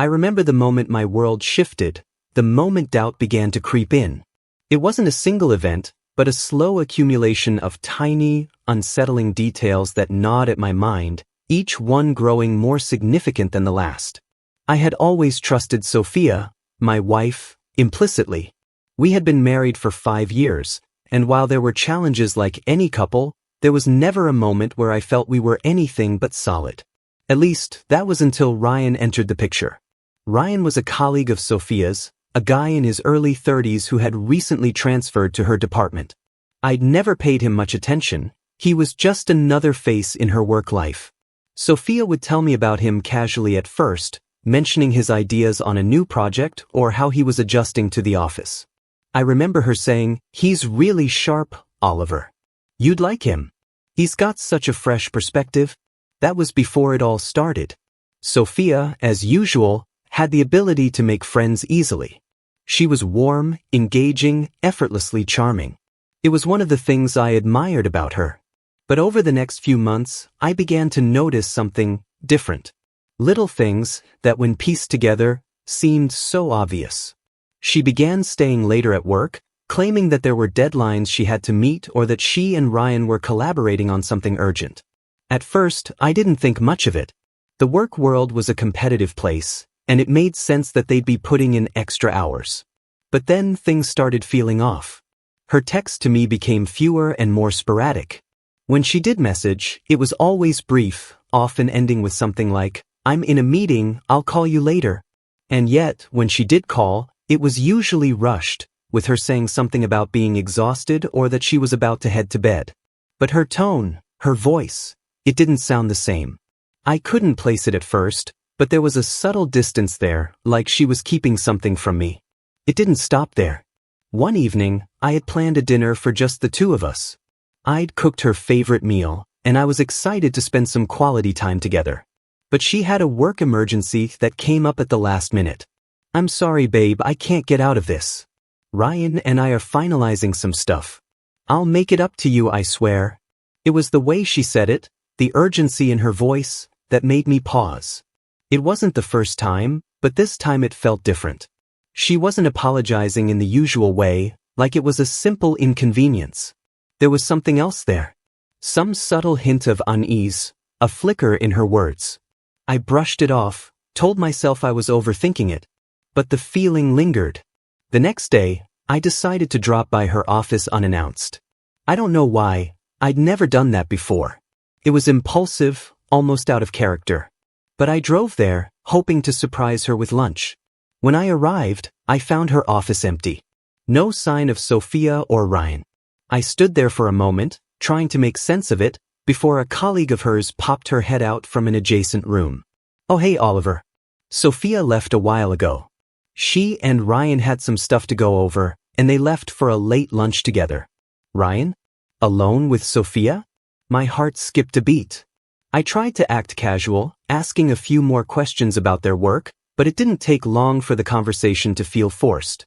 I remember the moment my world shifted, the moment doubt began to creep in. It wasn't a single event, but a slow accumulation of tiny, unsettling details that gnawed at my mind, each one growing more significant than the last. I had always trusted Sophia, my wife, implicitly. We had been married for 5 years, and while there were challenges like any couple, there was never a moment where I felt we were anything but solid. At least, that was until Ryan entered the picture. Ryan was a colleague of Sophia's, a guy in his early 30s who had recently transferred to her department. I'd never paid him much attention. He was just another face in her work life. Sophia would tell me about him casually at first, mentioning his ideas on a new project or how he was adjusting to the office. I remember her saying, "He's really sharp, Oliver. You'd like him. He's got such a fresh perspective." That was before it all started. Sophia, as usual, had the ability to make friends easily. She was warm, engaging, effortlessly charming. It was one of the things I admired about her. But over the next few months, I began to notice something different. Little things that, when pieced together, seemed so obvious. She began staying later at work, claiming that there were deadlines she had to meet or that she and Ryan were collaborating on something urgent. At first, I didn't think much of it. The work world was a competitive place, and it made sense that they'd be putting in extra hours. But then things started feeling off. Her texts to me became fewer and more sporadic. When she did message, it was always brief, often ending with something like, "I'm in a meeting, I'll call you later." And yet, when she did call, it was usually rushed, with her saying something about being exhausted or that she was about to head to bed. But her tone, her voice, it didn't sound the same. I couldn't place it at first, but there was a subtle distance there, like she was keeping something from me. It didn't stop there. One evening, I had planned a dinner for just the two of us. I'd cooked her favorite meal, and I was excited to spend some quality time together. But she had a work emergency that came up at the last minute. "I'm sorry, babe, I can't get out of this. Ryan and I are finalizing some stuff. I'll make it up to you, I swear." It was the way she said it, the urgency in her voice, that made me pause. It wasn't the first time, but this time it felt different. She wasn't apologizing in the usual way, like it was a simple inconvenience. There was something else there. Some subtle hint of unease, a flicker in her words. I brushed it off, told myself I was overthinking it, but the feeling lingered. The next day, I decided to drop by her office unannounced. I don't know why, I'd never done that before. It was impulsive, almost out of character. But I drove there, hoping to surprise her with lunch. When I arrived, I found her office empty. No sign of Sophia or Ryan. I stood there for a moment, trying to make sense of it, before a colleague of hers popped her head out from an adjacent room. "Oh hey, Oliver. Sophia left a while ago. She and Ryan had some stuff to go over, and they left for a late lunch together." Ryan? Alone with Sophia? My heart skipped a beat. I tried to act casual, asking a few more questions about their work, but it didn't take long for the conversation to feel forced.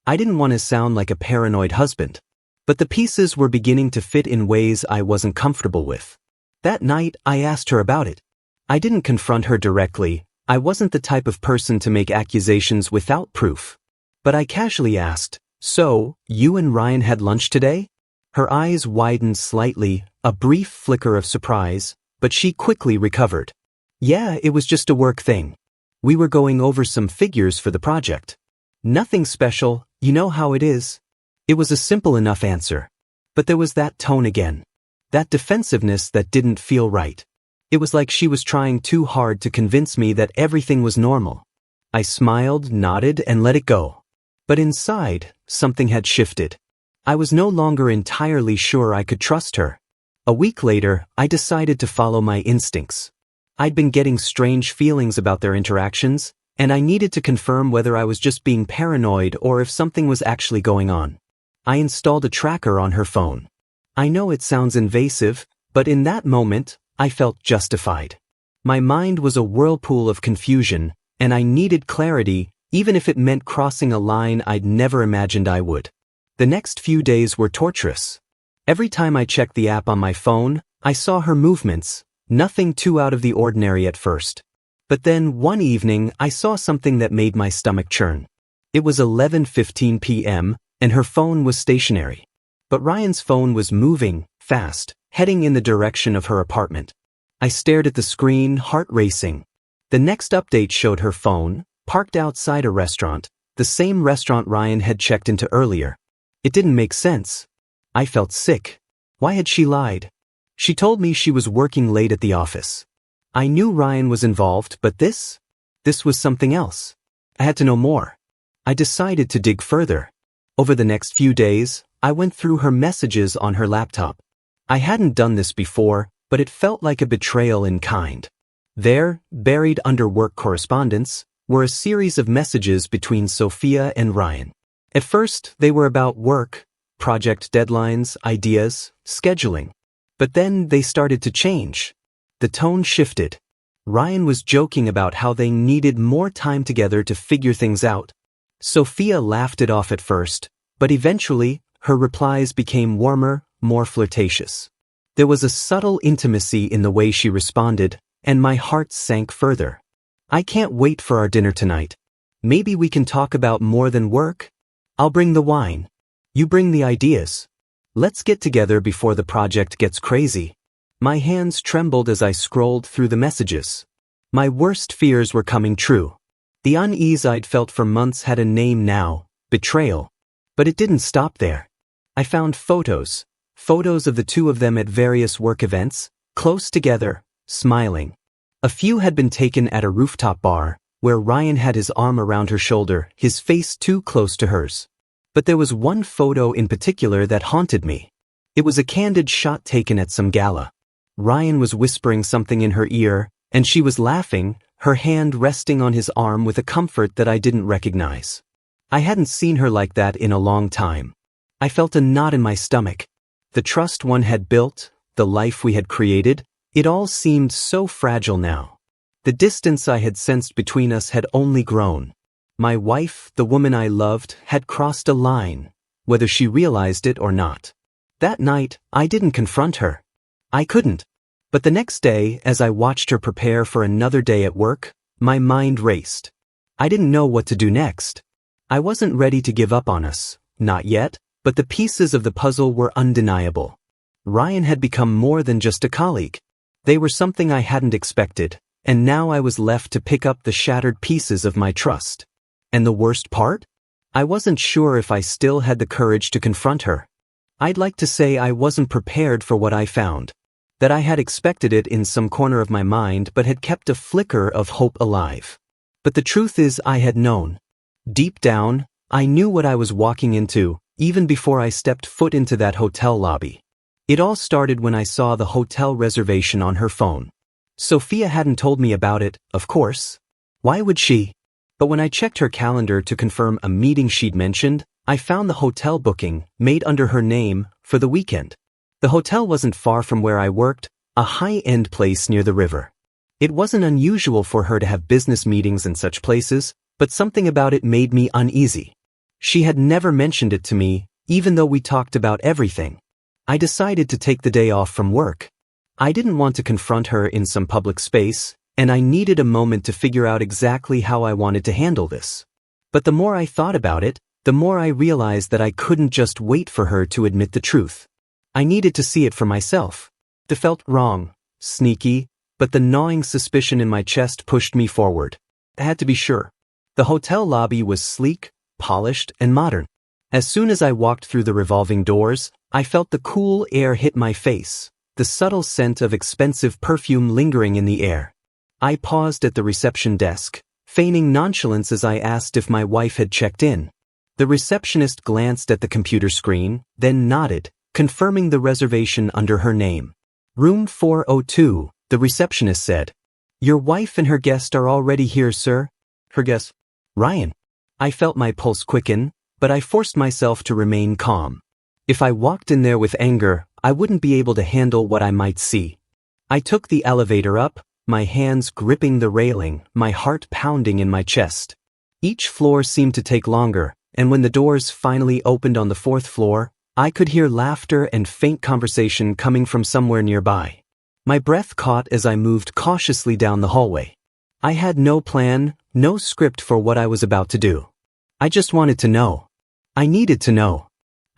I didn't want to sound like a paranoid husband. But the pieces were beginning to fit in ways I wasn't comfortable with. That night, I asked her about it. I didn't confront her directly. I wasn't the type of person to make accusations without proof. But I casually asked, "So, you and Ryan had lunch today?" Her eyes widened slightly, a brief flicker of surprise, but she quickly recovered. "Yeah, it was just a work thing. We were going over some figures for the project. Nothing special, you know how it is." It was a simple enough answer. But there was that tone again. That defensiveness that didn't feel right. It was like she was trying too hard to convince me that everything was normal. I smiled, nodded, and let it go. But inside, something had shifted. I was no longer entirely sure I could trust her. A week later, I decided to follow my instincts. I'd been getting strange feelings about their interactions, and I needed to confirm whether I was just being paranoid or if something was actually going on. I installed a tracker on her phone. I know it sounds invasive, but in that moment, I felt justified. My mind was a whirlpool of confusion, and I needed clarity, even if it meant crossing a line I'd never imagined I would. The next few days were torturous. Every time I checked the app on my phone, I saw her movements, nothing too out of the ordinary at first. But then one evening I saw something that made my stomach churn. It was 11:15 p.m. and her phone was stationary. But Ryan's phone was moving, fast, heading in the direction of her apartment. I stared at the screen, heart racing. The next update showed her phone, parked outside a restaurant, the same restaurant Ryan had checked into earlier. It didn't make sense. I felt sick. Why had she lied? She told me she was working late at the office. I knew Ryan was involved, but this was something else. I had to know more. I decided to dig further. Over the next few days, I went through her messages on her laptop. I hadn't done this before, but it felt like a betrayal in kind. There, buried under work correspondence, were a series of messages between Sophia and Ryan. At first, they were about work, project deadlines, ideas, scheduling. But then they started to change. The tone shifted. Ryan was joking about how they needed more time together to figure things out. Sophia laughed it off at first, but eventually, her replies became warmer, more flirtatious. There was a subtle intimacy in the way she responded, and my heart sank further. I can't wait for our dinner tonight. Maybe we can talk about more than work? I'll bring the wine. You bring the ideas. Let's get together before the project gets crazy. My hands trembled as I scrolled through the messages. My worst fears were coming true. The unease I'd felt for months had a name now, betrayal. But it didn't stop there. I found photos of the two of them at various work events, close together, smiling. A few had been taken at a rooftop bar, where Ryan had his arm around her shoulder, his face too close to hers. But there was one photo in particular that haunted me. It was a candid shot taken at some gala. Ryan was whispering something in her ear, and she was laughing, her hand resting on his arm with a comfort that I didn't recognize. I hadn't seen her like that in a long time. I felt a knot in my stomach. The trust one had built, the life we had created, it all seemed so fragile now. The distance I had sensed between us had only grown. My wife, the woman I loved, had crossed a line, whether she realized it or not. That night, I didn't confront her. I couldn't. But the next day, as I watched her prepare for another day at work, my mind raced. I didn't know what to do next. I wasn't ready to give up on us, not yet, but the pieces of the puzzle were undeniable. Ryan had become more than just a colleague. They were something I hadn't expected, and now I was left to pick up the shattered pieces of my trust. And the worst part? I wasn't sure if I still had the courage to confront her. I'd like to say I wasn't prepared for what I found. That I had expected it in some corner of my mind but had kept a flicker of hope alive. But the truth is I had known. Deep down, I knew what I was walking into, even before I stepped foot into that hotel lobby. It all started when I saw the hotel reservation on her phone. Sophia hadn't told me about it, of course. Why would she? But when I checked her calendar to confirm a meeting she'd mentioned, I found the hotel booking, made under her name, for the weekend. The hotel wasn't far from where I worked, a high-end place near the river. It wasn't unusual for her to have business meetings in such places, but something about it made me uneasy. She had never mentioned it to me, even though we talked about everything. I decided to take the day off from work. I didn't want to confront her in some public space, and I needed a moment to figure out exactly how I wanted to handle this. But the more I thought about it, the more I realized that I couldn't just wait for her to admit the truth. I needed to see it for myself. It felt wrong, sneaky, but the gnawing suspicion in my chest pushed me forward. I had to be sure. The hotel lobby was sleek, polished, and modern. As soon as I walked through the revolving doors, I felt the cool air hit my face, the subtle scent of expensive perfume lingering in the air. I paused at the reception desk, feigning nonchalance as I asked if my wife had checked in. The receptionist glanced at the computer screen, then nodded, confirming the reservation under her name. Room 402, the receptionist said. Your wife and her guest are already here, sir. Her guest? Ryan. I felt my pulse quicken, but I forced myself to remain calm. If I walked in there with anger, I wouldn't be able to handle what I might see. I took the elevator up, my hands gripping the railing, my heart pounding in my chest. Each floor seemed to take longer, and when the doors finally opened on the 4th floor, I could hear laughter and faint conversation coming from somewhere nearby. My breath caught as I moved cautiously down the hallway. I had no plan, no script for what I was about to do. I just wanted to know. I needed to know.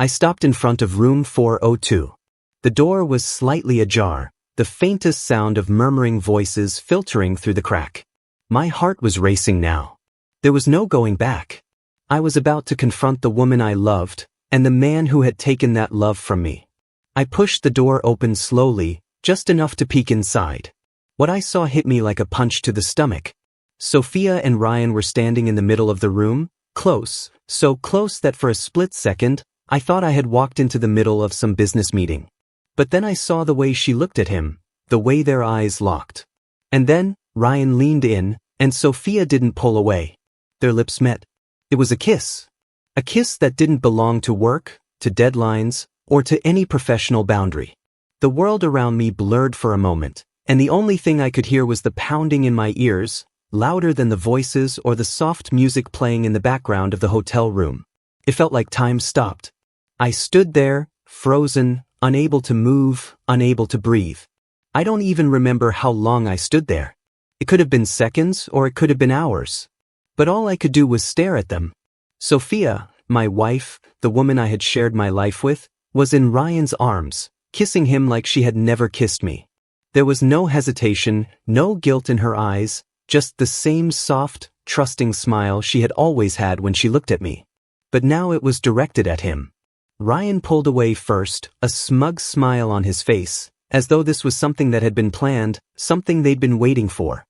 I stopped in front of room 402. The door was slightly ajar, the faintest sound of murmuring voices filtering through the crack. My heart was racing now. There was no going back. I was about to confront the woman I loved, and the man who had taken that love from me. I pushed the door open slowly, just enough to peek inside. What I saw hit me like a punch to the stomach. Sophia and Ryan were standing in the middle of the room, close, so close that for a split second, I thought I had walked into the middle of some business meeting. But then I saw the way she looked at him, the way their eyes locked. And then, Ryan leaned in, and Sophia didn't pull away. Their lips met. It was a kiss. A kiss that didn't belong to work, to deadlines, or to any professional boundary. The world around me blurred for a moment, and the only thing I could hear was the pounding in my ears, louder than the voices or the soft music playing in the background of the hotel room. It felt like time stopped. I stood there, frozen, unable to move, unable to breathe. I don't even remember how long I stood there. It could have been seconds or it could have been hours. But all I could do was stare at them. Sophia, my wife, the woman I had shared my life with, was in Ryan's arms, kissing him like she had never kissed me. There was no hesitation, no guilt in her eyes, just the same soft, trusting smile she had always had when she looked at me. But now it was directed at him. Ryan pulled away first, a smug smile on his face, as though this was something that had been planned, something they'd been waiting for.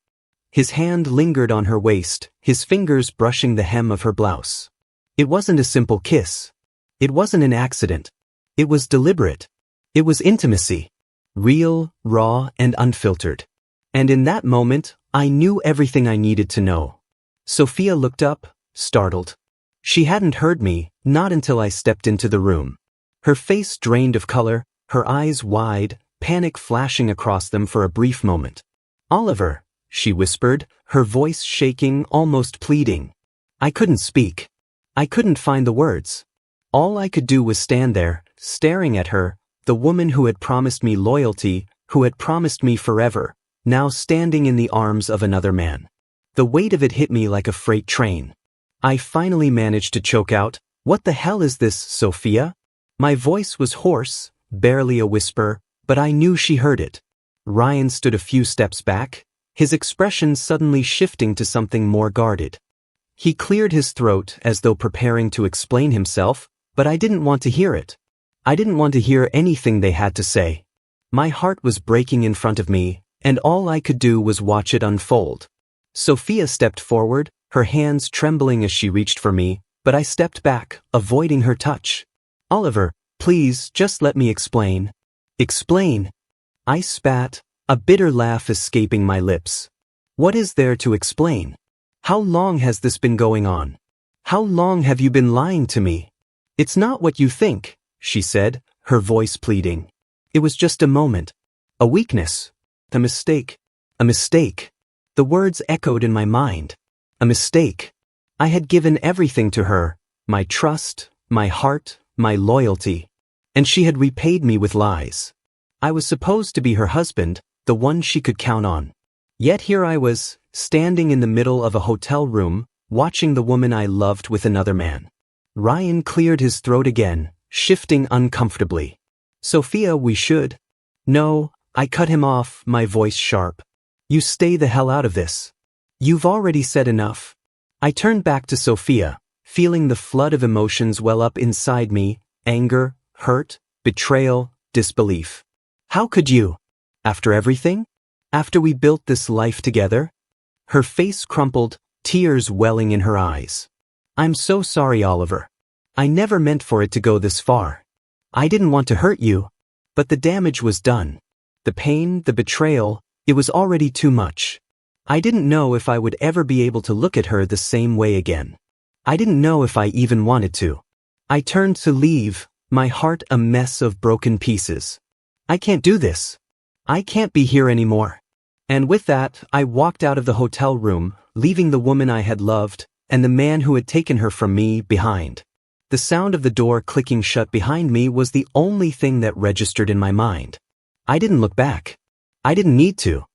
His hand lingered on her waist, his fingers brushing the hem of her blouse. It wasn't a simple kiss. It wasn't an accident. It was deliberate. It was intimacy. Real, raw, and unfiltered. And in that moment, I knew everything I needed to know. Sophia looked up, startled. She hadn't heard me, not until I stepped into the room. Her face drained of color, her eyes wide, panic flashing across them for a brief moment. "Oliver," she whispered, her voice shaking, almost pleading. I couldn't speak. I couldn't find the words. All I could do was stand there, staring at her, the woman who had promised me loyalty, who had promised me forever, now standing in the arms of another man. The weight of it hit me like a freight train. I finally managed to choke out, "What the hell is this, Sophia?" My voice was hoarse, barely a whisper, but I knew she heard it. Ryan stood a few steps back, his expression suddenly shifting to something more guarded. He cleared his throat as though preparing to explain himself, but I didn't want to hear it. I didn't want to hear anything they had to say. My heart was breaking in front of me, and all I could do was watch it unfold. Sophia stepped forward, her hands trembling as she reached for me, but I stepped back, avoiding her touch. "Oliver, please, just let me explain." "Explain?" I spat, a bitter laugh escaping my lips. "What is there to explain? How long has this been going on? How long have you been lying to me?" "It's not what you think," she said, her voice pleading. "It was just a moment. A weakness. A mistake. A mistake." The words echoed in my mind. A mistake. I had given everything to her, my trust, my heart, my loyalty. And she had repaid me with lies. I was supposed to be her husband, the one she could count on. Yet here I was, standing in the middle of a hotel room, watching the woman I loved with another man. Ryan cleared his throat again, shifting uncomfortably. "Sophia, we should." "No," I cut him off, my voice sharp. "You stay the hell out of this. You've already said enough." I turned back to Sophia, feeling the flood of emotions well up inside me, anger, hurt, betrayal, disbelief. "How could you? After everything? After we built this life together?" Her face crumpled, tears welling in her eyes. "I'm so sorry, Oliver. I never meant for it to go this far. I didn't want to hurt you. But the damage was done. The pain, the betrayal, it was already too much. I didn't know if I would ever be able to look at her the same way again. I didn't know if I even wanted to. I turned to leave, my heart a mess of broken pieces. I can't do this. I can't be here anymore." And with that, I walked out of the hotel room, leaving the woman I had loved, and the man who had taken her from me, behind. The sound of the door clicking shut behind me was the only thing that registered in my mind. I didn't look back. I didn't need to.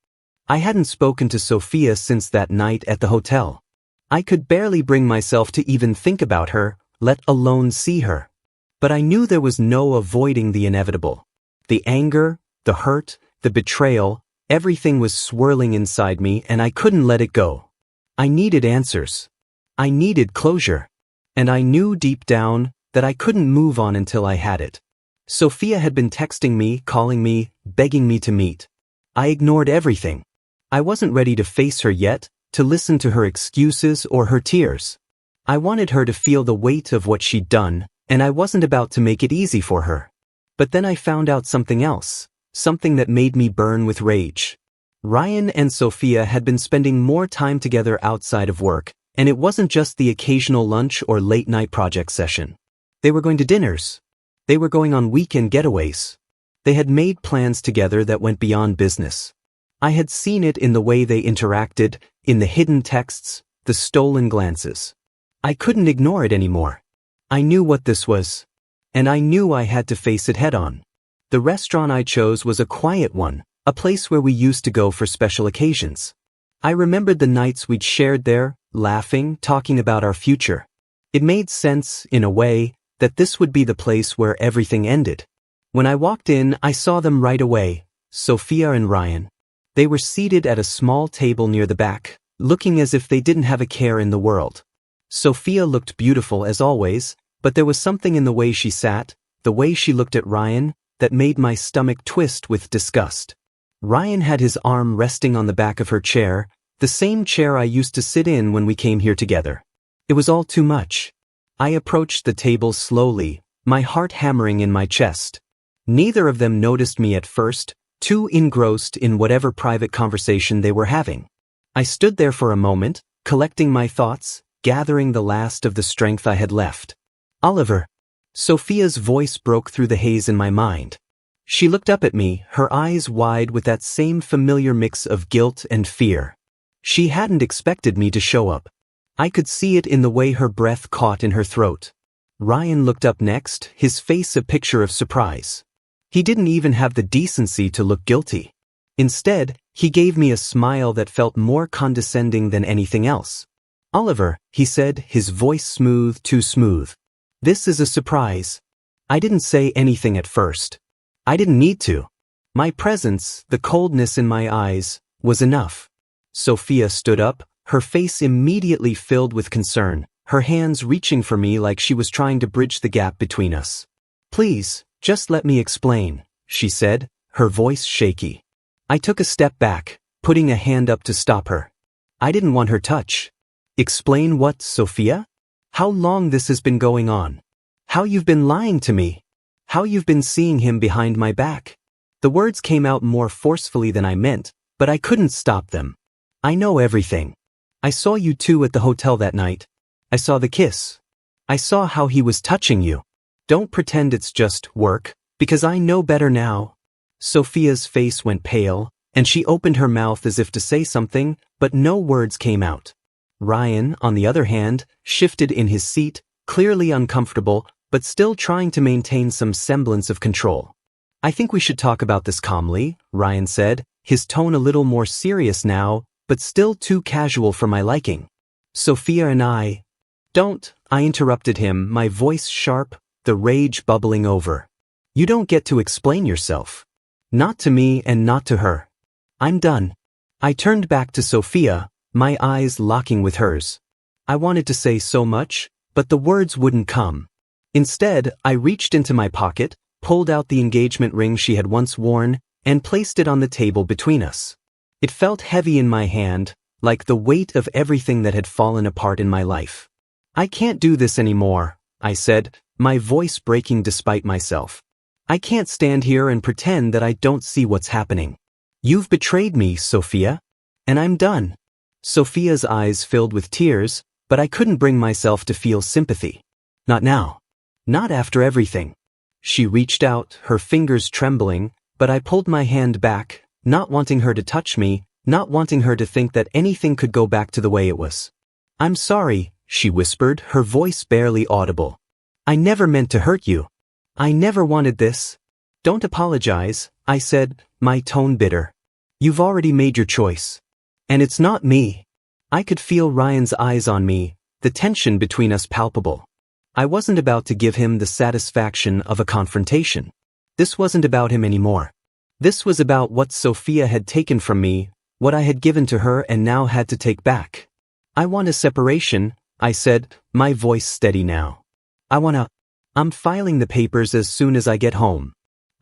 I hadn't spoken to Sophia since that night at the hotel. I could barely bring myself to even think about her, let alone see her. But I knew there was no avoiding the inevitable. The anger, the hurt, the betrayal, everything was swirling inside me and I couldn't let it go. I needed answers. I needed closure. And I knew deep down that I couldn't move on until I had it. Sophia had been texting me, calling me, begging me to meet. I ignored everything. I wasn't ready to face her yet, to listen to her excuses or her tears. I wanted her to feel the weight of what she'd done, and I wasn't about to make it easy for her. But then I found out something else, something that made me burn with rage. Ryan and Sophia had been spending more time together outside of work, and it wasn't just the occasional lunch or late-night project session. They were going to dinners. They were going on weekend getaways. They had made plans together that went beyond business. I had seen it in the way they interacted, in the hidden texts, the stolen glances. I couldn't ignore it anymore. I knew what this was. And I knew I had to face it head-on. The restaurant I chose was a quiet one, a place where we used to go for special occasions. I remembered the nights we'd shared there, laughing, talking about our future. It made sense, in a way, that this would be the place where everything ended. When I walked in, I saw them right away, Sophia and Ryan. They were seated at a small table near the back, looking as if they didn't have a care in the world. Sophia looked beautiful as always, but there was something in the way she sat, the way she looked at Ryan, that made my stomach twist with disgust. Ryan had his arm resting on the back of her chair, the same chair I used to sit in when we came here together. It was all too much. I approached the table slowly, my heart hammering in my chest. Neither of them noticed me at first, too engrossed in whatever private conversation they were having. I stood there for a moment, collecting my thoughts, gathering the last of the strength I had left. Oliver. Sophia's voice broke through the haze in my mind. She looked up at me, her eyes wide with that same familiar mix of guilt and fear. She hadn't expected me to show up. I could see it in the way her breath caught in her throat. Ryan looked up next, his face a picture of surprise. He didn't even have the decency to look guilty. Instead, he gave me a smile that felt more condescending than anything else. Oliver, he said, his voice smooth, too smooth. This is a surprise. I didn't say anything at first. I didn't need to. My presence, the coldness in my eyes, was enough. Sophia stood up, her face immediately filled with concern, her hands reaching for me like she was trying to bridge the gap between us. Please, just let me explain, she said, her voice shaky. I took a step back, putting a hand up to stop her. I didn't want her touch. Explain what, Sophia? How long this has been going on? How you've been lying to me? How you've been seeing him behind my back? The words came out more forcefully than I meant, but I couldn't stop them. I know everything. I saw you two at the hotel that night. I saw the kiss. I saw how he was touching you. Don't pretend it's just work, because I know better now. Sophia's face went pale, and she opened her mouth as if to say something, but no words came out. Ryan, on the other hand, shifted in his seat, clearly uncomfortable, but still trying to maintain some semblance of control. I think we should talk about this calmly, Ryan said, his tone a little more serious now, but still too casual for my liking. Sophia and I... Don't, I interrupted him, my voice sharp, the rage bubbling over. You don't get to explain yourself. Not to me and not to her. I'm done. I turned back to Sophia, my eyes locking with hers. I wanted to say so much, but the words wouldn't come. Instead, I reached into my pocket, pulled out the engagement ring she had once worn, and placed it on the table between us. It felt heavy in my hand, like the weight of everything that had fallen apart in my life. I can't do this anymore, I said, my voice breaking despite myself. I can't stand here and pretend that I don't see what's happening. You've betrayed me, Sophia. And I'm done. Sophia's eyes filled with tears, but I couldn't bring myself to feel sympathy. Not now. Not after everything. She reached out, her fingers trembling, but I pulled my hand back, not wanting her to touch me, not wanting her to think that anything could go back to the way it was. I'm sorry, she whispered, her voice barely audible. I never meant to hurt you. I never wanted this. Don't apologize, I said, my tone bitter. You've already made your choice. And it's not me. I could feel Ryan's eyes on me, the tension between us palpable. I wasn't about to give him the satisfaction of a confrontation. This wasn't about him anymore. This was about what Sophia had taken from me, what I had given to her and now had to take back. I want a separation, I said, my voice steady now. I'm filing the papers as soon as I get home.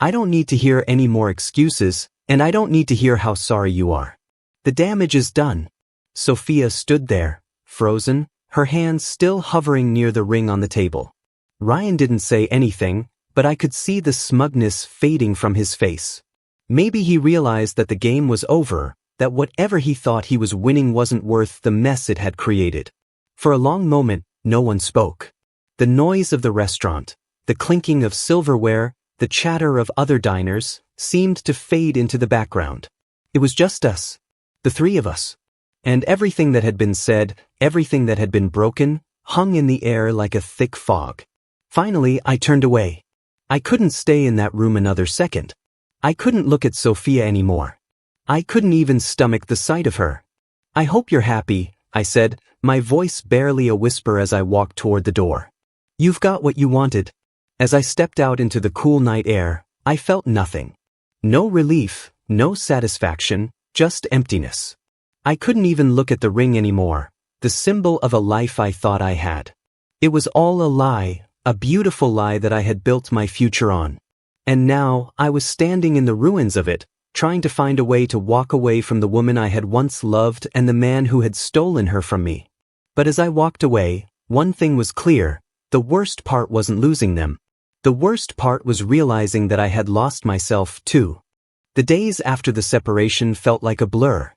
I don't need to hear any more excuses, and I don't need to hear how sorry you are. The damage is done. Sophia stood there, frozen, her hands still hovering near the ring on the table. Ryan didn't say anything, but I could see the smugness fading from his face. Maybe he realized that the game was over, that whatever he thought he was winning wasn't worth the mess it had created. For a long moment, no one spoke. The noise of the restaurant, the clinking of silverware, the chatter of other diners, seemed to fade into the background. It was just us. The three of us. And everything that had been said, everything that had been broken, hung in the air like a thick fog. Finally, I turned away. I couldn't stay in that room another second. I couldn't look at Sophia anymore. I couldn't even stomach the sight of her. I hope you're happy, I said, my voice barely a whisper as I walked toward the door. You've got what you wanted. As I stepped out into the cool night air, I felt nothing. No relief, no satisfaction, just emptiness. I couldn't even look at the ring anymore, the symbol of a life I thought I had. It was all a lie, a beautiful lie that I had built my future on. And now, I was standing in the ruins of it, trying to find a way to walk away from the woman I had once loved and the man who had stolen her from me. But as I walked away, one thing was clear, the worst part wasn't losing them. The worst part was realizing that I had lost myself too. The days after the separation felt like a blur.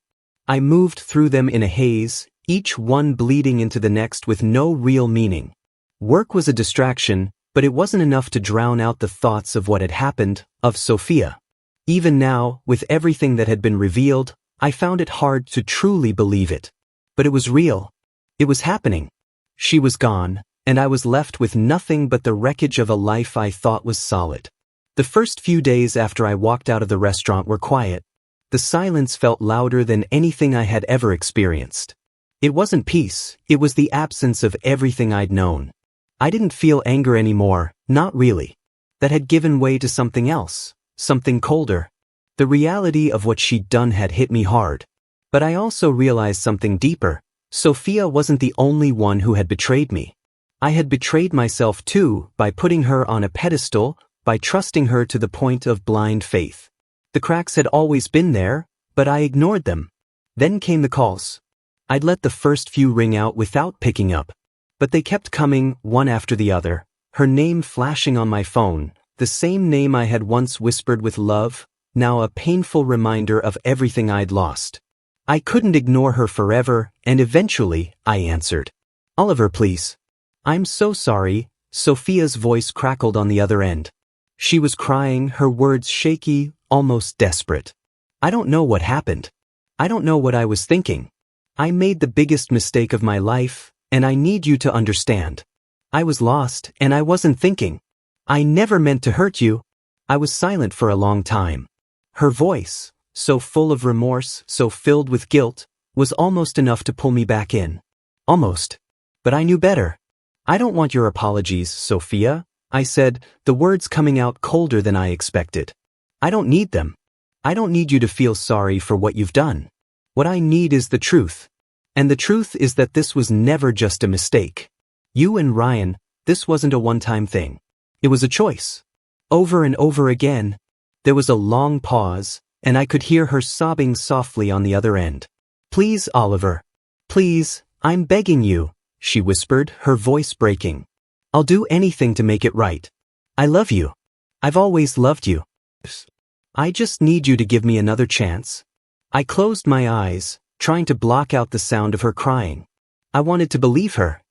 I moved through them in a haze, each one bleeding into the next with no real meaning. Work was a distraction, but it wasn't enough to drown out the thoughts of what had happened, of Sophia. Even now, with everything that had been revealed, I found it hard to truly believe it. But it was real. It was happening. She was gone, and I was left with nothing but the wreckage of a life I thought was solid. The first few days after I walked out of the restaurant were quiet. The silence felt louder than anything I had ever experienced. It wasn't peace, it was the absence of everything I'd known. I didn't feel anger anymore, not really. That had given way to something else, something colder. The reality of what she'd done had hit me hard. But I also realized something deeper. Sophia wasn't the only one who had betrayed me. I had betrayed myself too, by putting her on a pedestal, by trusting her to the point of blind faith. The cracks had always been there, but I ignored them. Then came the calls. I'd let the first few ring out without picking up. But they kept coming, one after the other, her name flashing on my phone, the same name I had once whispered with love, now a painful reminder of everything I'd lost. I couldn't ignore her forever, and eventually, I answered. Oliver, please. I'm so sorry, Sophia's voice crackled on the other end. She was crying, her words shaky, almost desperate. I don't know what happened. I don't know what I was thinking. I made the biggest mistake of my life, and I need you to understand. I was lost, and I wasn't thinking. I never meant to hurt you. I was silent for a long time. Her voice, so full of remorse, so filled with guilt, was almost enough to pull me back in. Almost. But I knew better. I don't want your apologies, Sophia, I said, the words coming out colder than I expected. I don't need them. I don't need you to feel sorry for what you've done. What I need is the truth. And the truth is that this was never just a mistake. You and Ryan, this wasn't a one-time thing. It was a choice. Over and over again. There was a long pause, and I could hear her sobbing softly on the other end. Please, Oliver. Please, I'm begging you, she whispered, her voice breaking. I'll do anything to make it right. I love you. I've always loved you. I just need you to give me another chance. I closed my eyes, trying to block out the sound of her crying. I wanted to believe her.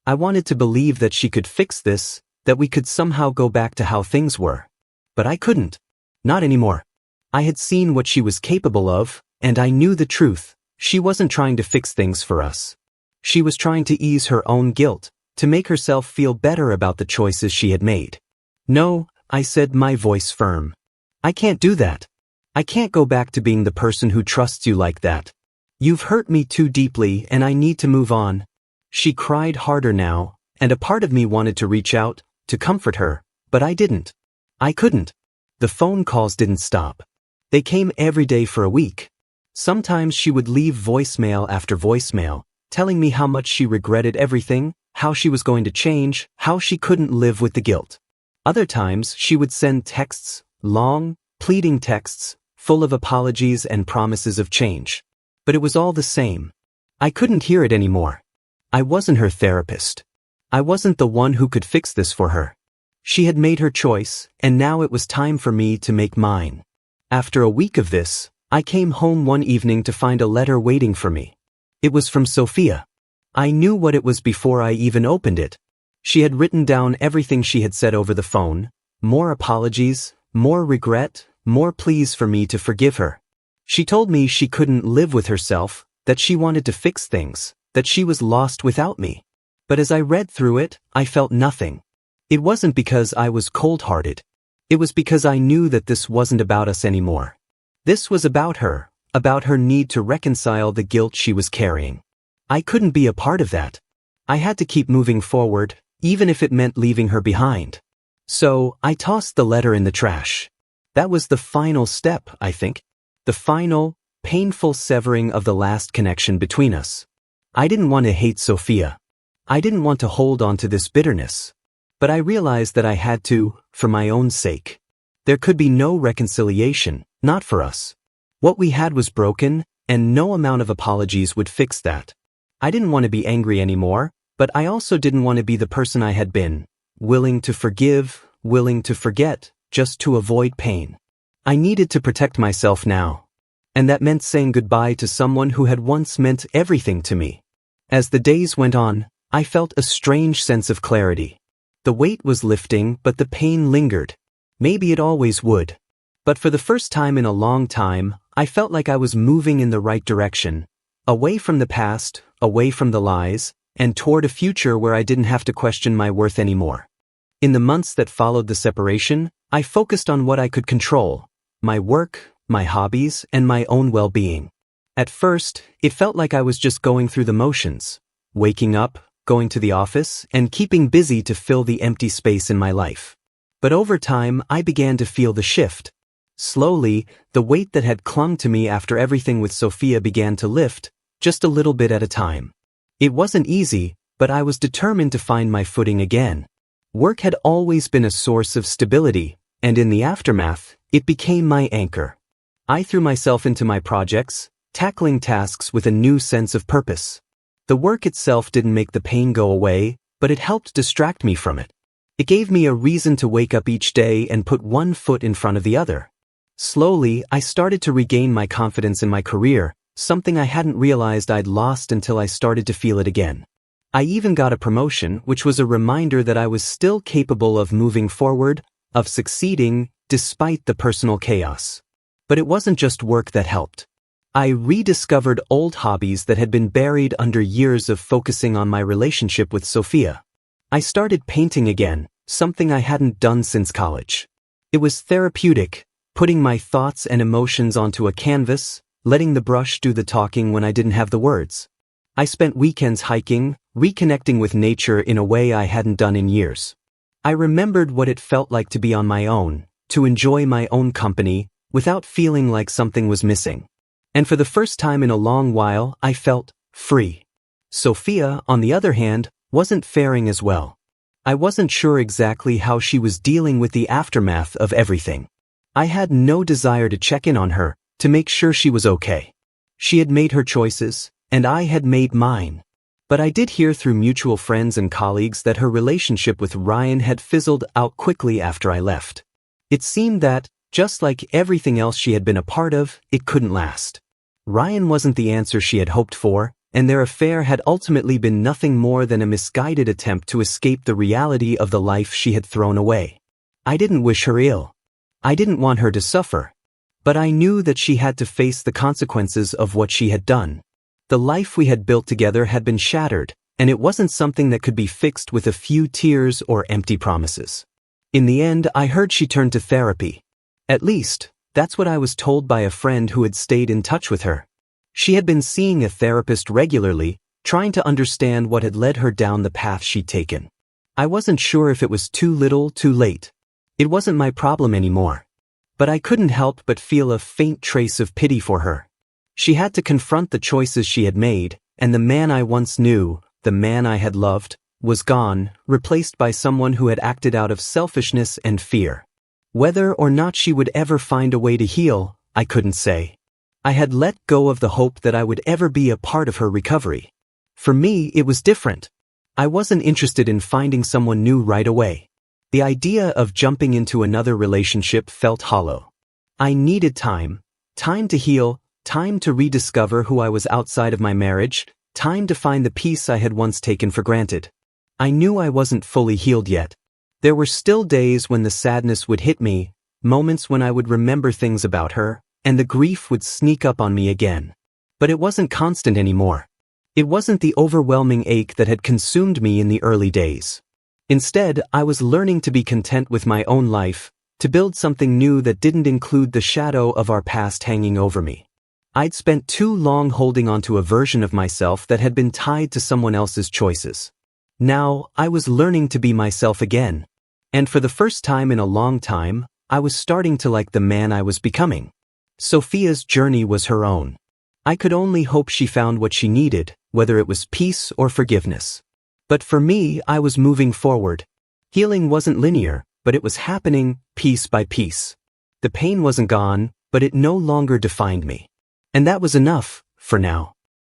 I wanted to believe that she could fix this, that we could somehow go back to how things were. But I couldn't. Not anymore. I had seen what she was capable of, and I knew the truth. She wasn't trying to fix things for us. She was trying to ease her own guilt, to make herself feel better about the choices she had made. No, I said, my voice firm. I can't do that. I can't go back to being the person who trusts you like that. You've hurt me too deeply and I need to move on. She cried harder now, and a part of me wanted to reach out, to comfort her, but I didn't. I couldn't. The phone calls didn't stop. They came every day for a week. Sometimes she would leave voicemail after voicemail, telling me how much she regretted everything, how she was going to change, how she couldn't live with the guilt. Other times she would send texts, long, pleading texts, full of apologies and promises of change. But it was all the same. I couldn't hear it anymore. I wasn't her therapist. I wasn't the one who could fix this for her. She had made her choice, and now it was time for me to make mine. After a week of this, I came home one evening to find a letter waiting for me. It was from Sophia. I knew what it was before I even opened it. She had written down everything she had said over the phone, more apologies, more regret, more pleas for me to forgive her. She told me she couldn't live with herself, that she wanted to fix things, that she was lost without me. But as I read through it, I felt nothing. It wasn't because I was cold-hearted. It was because I knew that this wasn't about us anymore. This was about her need to reconcile the guilt she was carrying. I couldn't be a part of that. I had to keep moving forward, even if it meant leaving her behind. So, I tossed the letter in the trash. That was the final step, I think. The final, painful severing of the last connection between us. I didn't want to hate Sophia. I didn't want to hold on to this bitterness. But I realized that I had to, for my own sake. There could be no reconciliation, not for us. What we had was broken, and no amount of apologies would fix that. I didn't want to be angry anymore, but I also didn't want to be the person I had been, willing to forgive, willing to forget, just to avoid pain. I needed to protect myself now. And that meant saying goodbye to someone who had once meant everything to me. As the days went on, I felt a strange sense of clarity. The weight was lifting, but the pain lingered. Maybe it always would. But for the first time in a long time, I felt like I was moving in the right direction, away from the past, away from the lies, and toward a future where I didn't have to question my worth anymore. In the months that followed the separation, I focused on what I could control: my work, my hobbies, and my own well-being. At first, it felt like I was just going through the motions, waking up, going to the office, and keeping busy to fill the empty space in my life. But over time, I began to feel the shift. Slowly, the weight that had clung to me after everything with Sophia began to lift, just a little bit at a time. It wasn't easy, but I was determined to find my footing again. Work had always been a source of stability, and in the aftermath, it became my anchor. I threw myself into my projects, tackling tasks with a new sense of purpose. The work itself didn't make the pain go away, but it helped distract me from it. It gave me a reason to wake up each day and put one foot in front of the other. Slowly, I started to regain my confidence in my career, something I hadn't realized I'd lost until I started to feel it again. I even got a promotion, which was a reminder that I was still capable of moving forward, of succeeding, despite the personal chaos. But it wasn't just work that helped. I rediscovered old hobbies that had been buried under years of focusing on my relationship with Sophia. I started painting again, something I hadn't done since college. It was therapeutic, putting my thoughts and emotions onto a canvas, letting the brush do the talking when I didn't have the words. I spent weekends hiking, reconnecting with nature in a way I hadn't done in years. I remembered what it felt like to be on my own, to enjoy my own company, without feeling like something was missing. And for the first time in a long while, I felt free. Sophia, on the other hand, wasn't faring as well. I wasn't sure exactly how she was dealing with the aftermath of everything. I had no desire to check in on her, to make sure she was okay. She had made her choices, and I had made mine. But I did hear through mutual friends and colleagues that her relationship with Ryan had fizzled out quickly after I left. It seemed that, just like everything else she had been a part of, it couldn't last. Ryan wasn't the answer she had hoped for, and their affair had ultimately been nothing more than a misguided attempt to escape the reality of the life she had thrown away. I didn't wish her ill. I didn't want her to suffer. But I knew that she had to face the consequences of what she had done. The life we had built together had been shattered, and it wasn't something that could be fixed with a few tears or empty promises. In the end, I heard she turned to therapy. At least, That's what I was told by a friend who had stayed in touch with her. She had been seeing a therapist regularly, trying to understand what had led her down the path she'd taken. I wasn't sure if it was too little, too late. It wasn't my problem anymore. But I couldn't help but feel a faint trace of pity for her. She had to confront the choices she had made, and the man I once knew, the man I had loved, was gone, replaced by someone who had acted out of selfishness and fear. Whether or not she would ever find a way to heal, I couldn't say. I had let go of the hope that I would ever be a part of her recovery. For me, it was different. I wasn't interested in finding someone new right away. The idea of jumping into another relationship felt hollow. I needed time to heal, time to rediscover who I was outside of my marriage, time to find the peace I had once taken for granted. I knew I wasn't fully healed yet. There were still days when the sadness would hit me, moments when I would remember things about her, and the grief would sneak up on me again. But it wasn't constant anymore. It wasn't the overwhelming ache that had consumed me in the early days. Instead, I was learning to be content with my own life, to build something new that didn't include the shadow of our past hanging over me. I'd spent too long holding onto a version of myself that had been tied to someone else's choices. Now, I was learning to be myself again. And for the first time in a long time, I was starting to like the man I was becoming. Sophia's journey was her own. I could only hope she found what she needed, whether it was peace or forgiveness. But for me, I was moving forward. Healing wasn't linear, but it was happening piece by piece. The pain wasn't gone, but it no longer defined me. And that was enough, for now.